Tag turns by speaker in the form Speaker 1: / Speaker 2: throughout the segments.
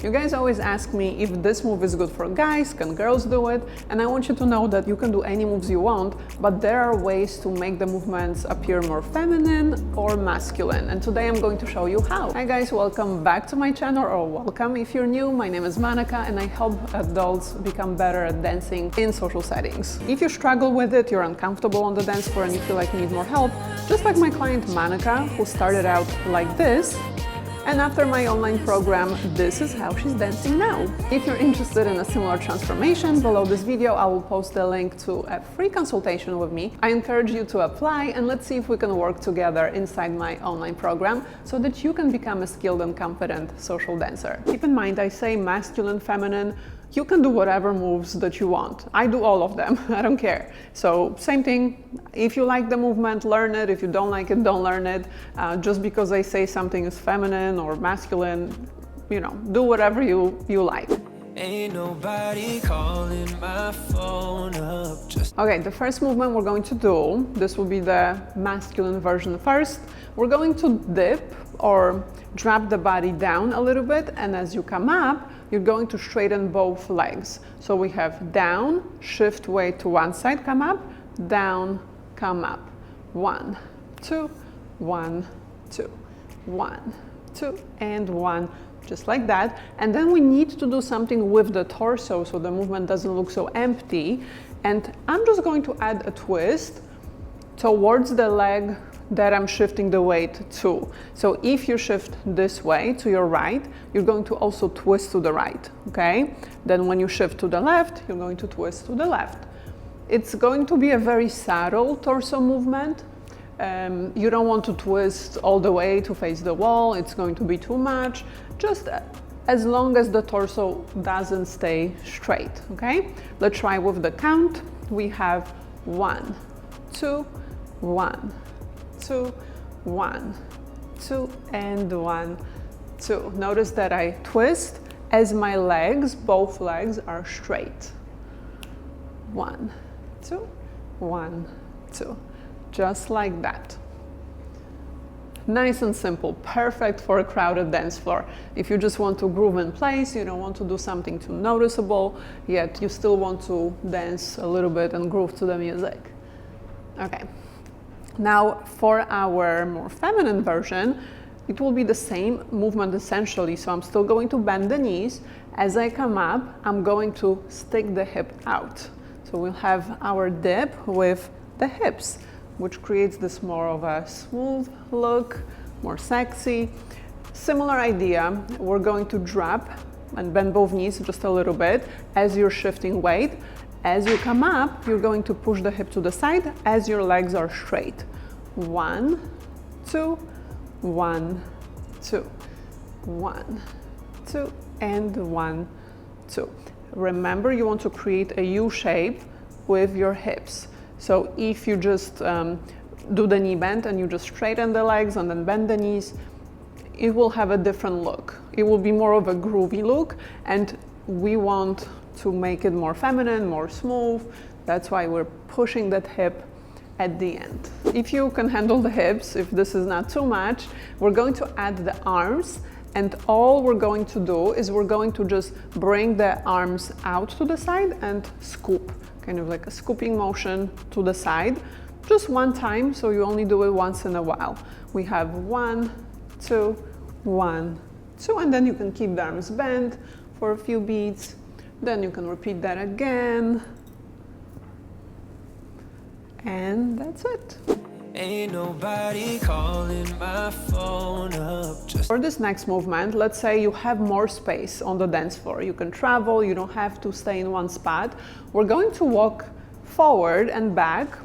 Speaker 1: You guys always ask me if this move is good for guys, can girls do it? And I want you to know that you can do any moves you want, but there are ways to make the movements appear more feminine or masculine. And today I'm going to show you how. Hi guys, welcome back to my channel, or welcome if you're new. My name is Monica and I help adults become better at dancing in social settings. If you struggle with it, you're uncomfortable on the dance floor and you feel like you need more help, just like my client Monica, who started out like this, and after my online program, this is how she's dancing now. If you're interested in a similar transformation, below this video I will post a link to a free consultation with me. I encourage you to apply and let's see if we can work together inside my online program so that you can become a skilled and confident social dancer. Keep in mind, I say masculine, feminine. You can do whatever moves that you want. I do all of them, I don't care. So same thing, if you like the movement, learn it. If you don't like it, don't learn it. Just because I say something is feminine or masculine, you know, do whatever you like.
Speaker 2: Ain't nobody calling my phone up.
Speaker 1: Okay, the first movement we're going to do, this will be the masculine version first. We're going to dip or drop the body down a little bit, and as you come up, you're going to straighten both legs. So we have down, shift weight to one side, come up, down, come up. 1, 2, 1, 2, 1, 2, and 1. Just like that. And then we need to do something with the torso so the movement doesn't look so empty. And I'm just going to add a twist towards the leg that I'm shifting the weight to. So if you shift this way to your right, you're going to also twist to the right, okay? Then when you shift to the left, you're going to twist to the left. It's going to be a very subtle torso movement. You don't want to twist all the way to face the wall. It's going to be too much. Just as long as the torso doesn't stay straight, okay? Let's try with the count. We have 1, 2, 1, 2, 1, 2, and 1, 2. Notice that I twist as my legs, both legs are straight. 1, 2, 1, 2. Just like that. Nice and simple, perfect for a crowded dance floor. If you just want to groove in place, you don't want to do something too noticeable, yet you still want to dance a little bit and groove to the music. Okay. Now for our more feminine version, it will be the same movement essentially. So I'm still going to bend the knees. As I come up, I'm going to stick the hip out. So we'll have our dip with the hips, which creates this more of a smooth look, more sexy. Similar idea, we're going to drop and bend both knees just a little bit as you're shifting weight. As you come up, you're going to push the hip to the side as your legs are straight. 1, 2, 1, 2, 1, 2, and 1, 2. Remember, you want to create a U shape with your hips. So if you just do the knee bend and you just straighten the legs and then bend the knees, it will have a different look. It will be more of a groovy look, and we want to make it more feminine, more smooth. That's why we're pushing that hip at the end. If you can handle the hips, if this is not too much, we're going to add the arms, and all we're going to do is we're going to just bring the arms out to the side and scoop, kind of like a scooping motion to the side, just one time, so you only do it once in a while. We have 1, 2, 1, 2, and then you can keep the arms bent for a few beats. Then you can repeat that again. And that's it.
Speaker 2: Ain't nobody calling my phone up.
Speaker 1: For this next movement, let's say you have more space on the dance floor. You can travel, you don't have to stay in one spot. We're going to walk forward and back.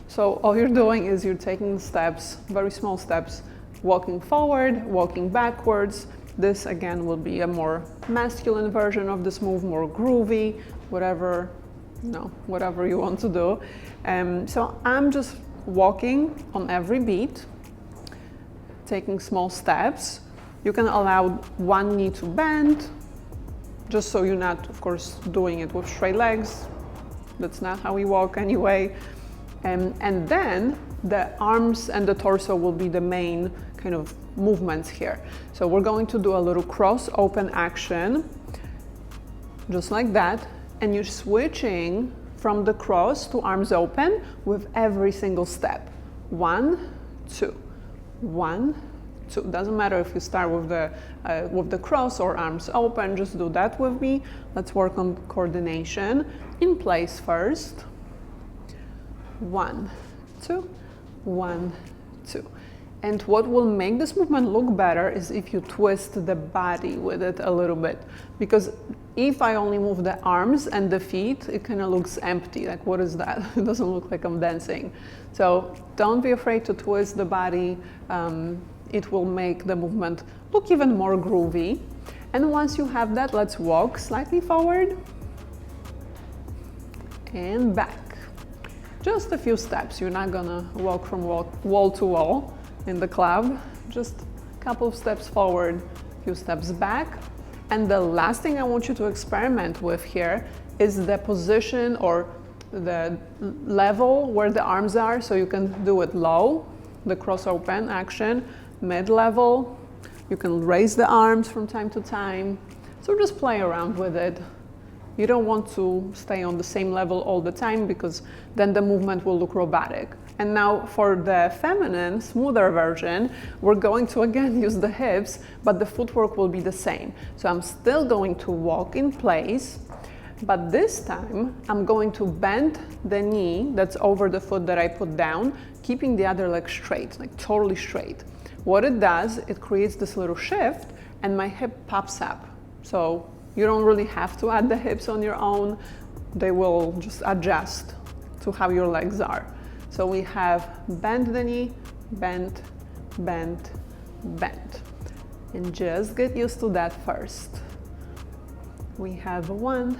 Speaker 1: So all you're doing is you're taking steps, very small steps, walking forward, walking backwards. This again will be a more masculine version of this move, more groovy, whatever, whatever you want to do. So I'm just walking on every beat, taking small steps. You can allow one knee to bend, just so you're not, of course, doing it with straight legs. That's not how we walk anyway. And then the arms and the torso will be the main kind of movements here. So we're going to do a little cross open action, just like that, and you're switching from the cross to arms open with every single step. 1, 2, 1, 2. Doesn't matter if you start with the cross or arms open, just do that with me. Let's work on coordination. In place first. 1, 2, 1, 2. And what will make this movement look better is if you twist the body with it a little bit. Because if I only move the arms and the feet, it kind of looks empty. Like, what is that? It doesn't look like I'm dancing. So don't be afraid to twist the body. It will make the movement look even more groovy. And once you have that, let's walk slightly forward and back. Just a few steps. You're not gonna walk from wall to wall in the club. Just a couple of steps forward, a few steps back. And the last thing I want you to experiment with here is the position or the level where the arms are. So you can do it low, the cross open action, mid-level. You can raise the arms from time to time. So just play around with it. You don't want to stay on the same level all the time because then the movement will look robotic. And now for the feminine, smoother version, we're going to again use the hips, but the footwork will be the same. So I'm still going to walk in place, but this time I'm going to bend the knee that's over the foot that I put down, keeping the other leg straight, like totally straight. What it does, it creates this little shift and my hip pops up. So you don't really have to add the hips on your own. They will just adjust to how your legs are. So we have bend the knee, bend, bend, bend. And just get used to that first. We have 1,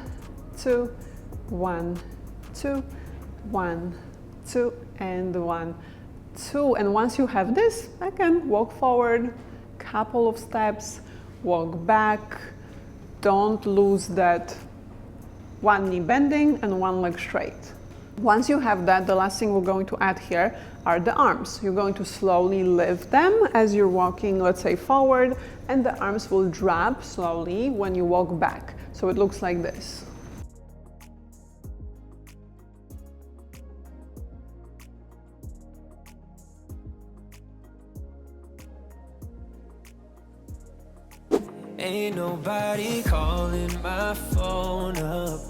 Speaker 1: 2, 1, 2, 1, 2, and 1, 2. And once you have this, again, walk forward, couple of steps, walk back. Don't lose that one knee bending and one leg straight. Once you have that, the last thing we're going to add here are the arms. You're going to slowly lift them as you're walking, let's say, forward, and the arms will drop slowly when you walk back. So it looks like this.
Speaker 2: Ain't nobody calling my phone up.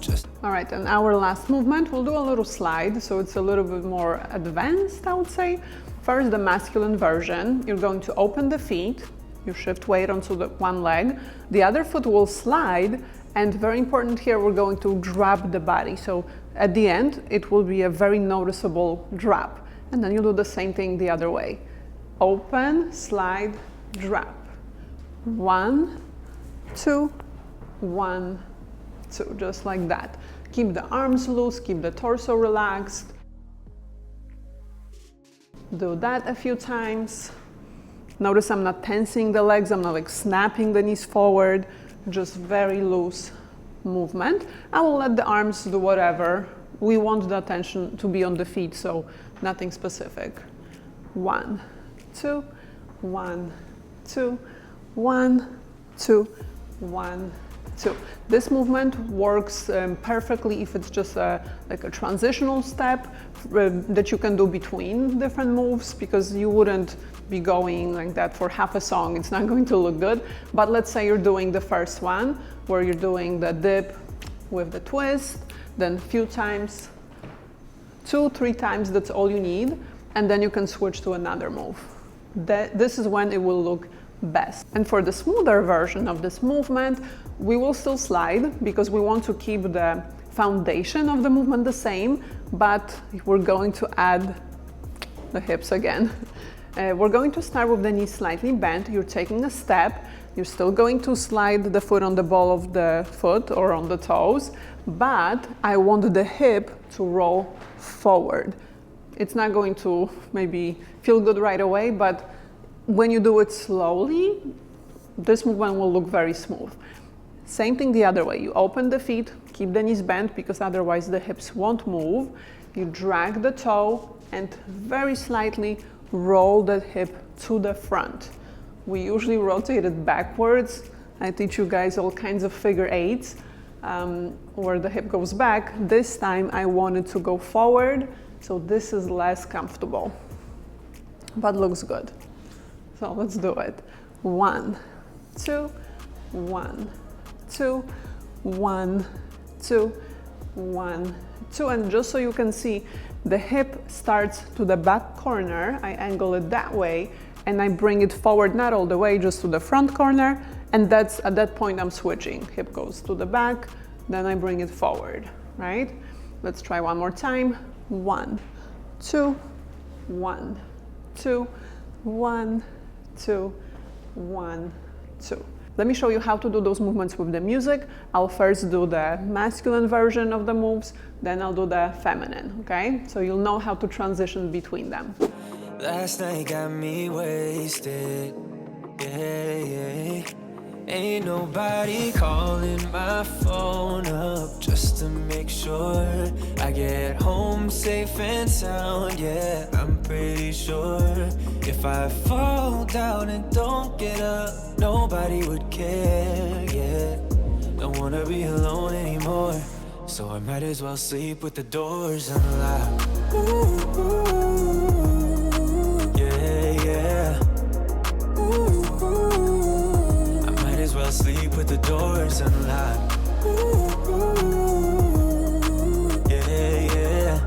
Speaker 1: All right, and our last movement, we'll do a little slide, so it's a little bit more advanced, I would say. First, the masculine version. You're going to open the feet, you shift weight onto the one leg, the other foot will slide, and very important here, we're going to drop the body. So at the end, it will be a very noticeable drop. And then you do the same thing the other way. Open, slide, drop. 1, 2, 1, 2, just like that. Keep the arms loose, keep the torso relaxed. Do that a few times. Notice I'm not tensing the legs, I'm not like snapping the knees forward, just very loose movement. I will let the arms do whatever. We want the attention to be on the feet, so nothing specific. 1, 2, 1, 2, 1, 2, 1, 2. This movement works perfectly if it's just like a transitional step that you can do between different moves, because you wouldn't be going like that for half a song. It's not going to look good. But let's say you're doing the first one where you're doing the dip with the twist, then a few times, 2, 3 times, that's all you need. And then you can switch to another move. This is when it will look best. And for the smoother version of this movement, we will still slide because we want to keep the foundation of the movement the same, but we're going to add the hips again. We're going to start with the knee slightly bent. You're taking a step. You're still going to slide the foot on the ball of the foot or on the toes, but I want the hip to roll forward. It's not going to maybe feel good right away, but when you do it slowly, this movement will look very smooth. Same thing the other way. You open the feet, keep the knees bent because otherwise the hips won't move. You drag the toe and very slightly roll the hip to the front. we usually rotate it backwards. I teach you guys all kinds of figure eights where the hip goes back. This time I wanted to go forward, so this is less comfortable, but looks good. So let's do it. 1, 2, 1, 2, 1, 2, 1, 2. And just so you can see, the hip starts to the back corner. I angle it that way and I bring it forward, not all the way, just to the front corner. And that's at that point I'm switching. Hip goes to the back, then I bring it forward, right? Let's try one more time. 1, 2, 1, 2, 1, 2, 1, 2. Let me show you how to do those movements with the music. I'll first do the masculine version of the moves, then I'll do the feminine, okay? So you'll know how to transition between them.
Speaker 2: Last night got me wasted. Yeah. Ain't nobody calling my phone up just to make sure I get home safe and sound. Yeah, I'm pretty sure if I fall down and don't get up, nobody would care. Yeah, don't wanna be alone anymore, so I might as well sleep with the doors unlocked. Ooh, yeah. Sleep with the doors unlocked. Yeah.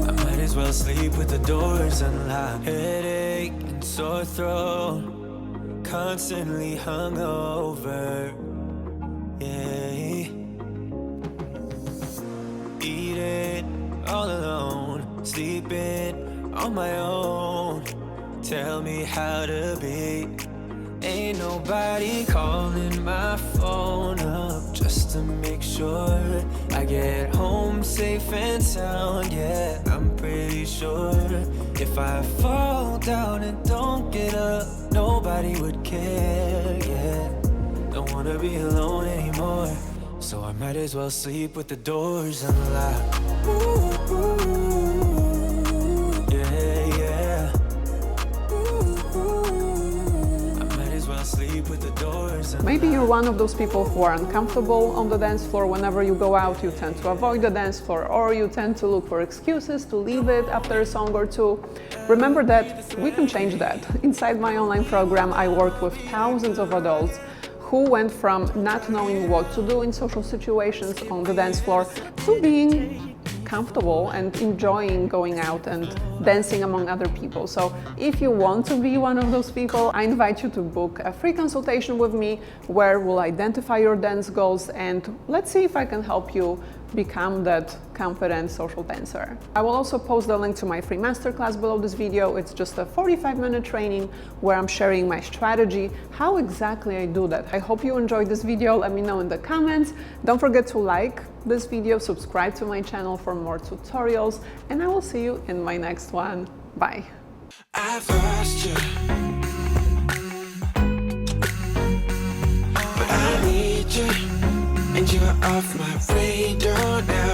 Speaker 2: I might as well sleep with the doors unlocked. Headache and sore throat, constantly hungover. Yeah. Eating all alone, sleeping on my own. Tell me how to be. Ain't nobody calling my phone up just to make sure I get home safe and sound. Yeah, I'm pretty sure if I fall down and don't get up, nobody would care. Yeah, don't wanna be alone anymore, so I might as well sleep with the doors unlocked.
Speaker 1: Maybe you're one of those people who are uncomfortable on the dance floor. Whenever you go out, you tend to avoid the dance floor, or you tend to look for excuses to leave it after a song or two. Remember that we can change that. Inside my online program, I worked with thousands of adults who went from not knowing what to do in social situations on the dance floor to being comfortable and enjoying going out and dancing among other people. So if you want to be one of those people, I invite you to book a free consultation with me where we'll identify your dance goals and let's see if I can help you become that confident social dancer. I will also post the link to my free masterclass below this video. It's just a 45-minute training where I'm sharing my strategy, how exactly I do that. I hope you enjoyed this video. Let me know in the comments. Don't forget to like this video, subscribe to my channel for more tutorials, and I will see you in my next one. Bye.
Speaker 2: I've lost you, but I need you, and you're off my radar now.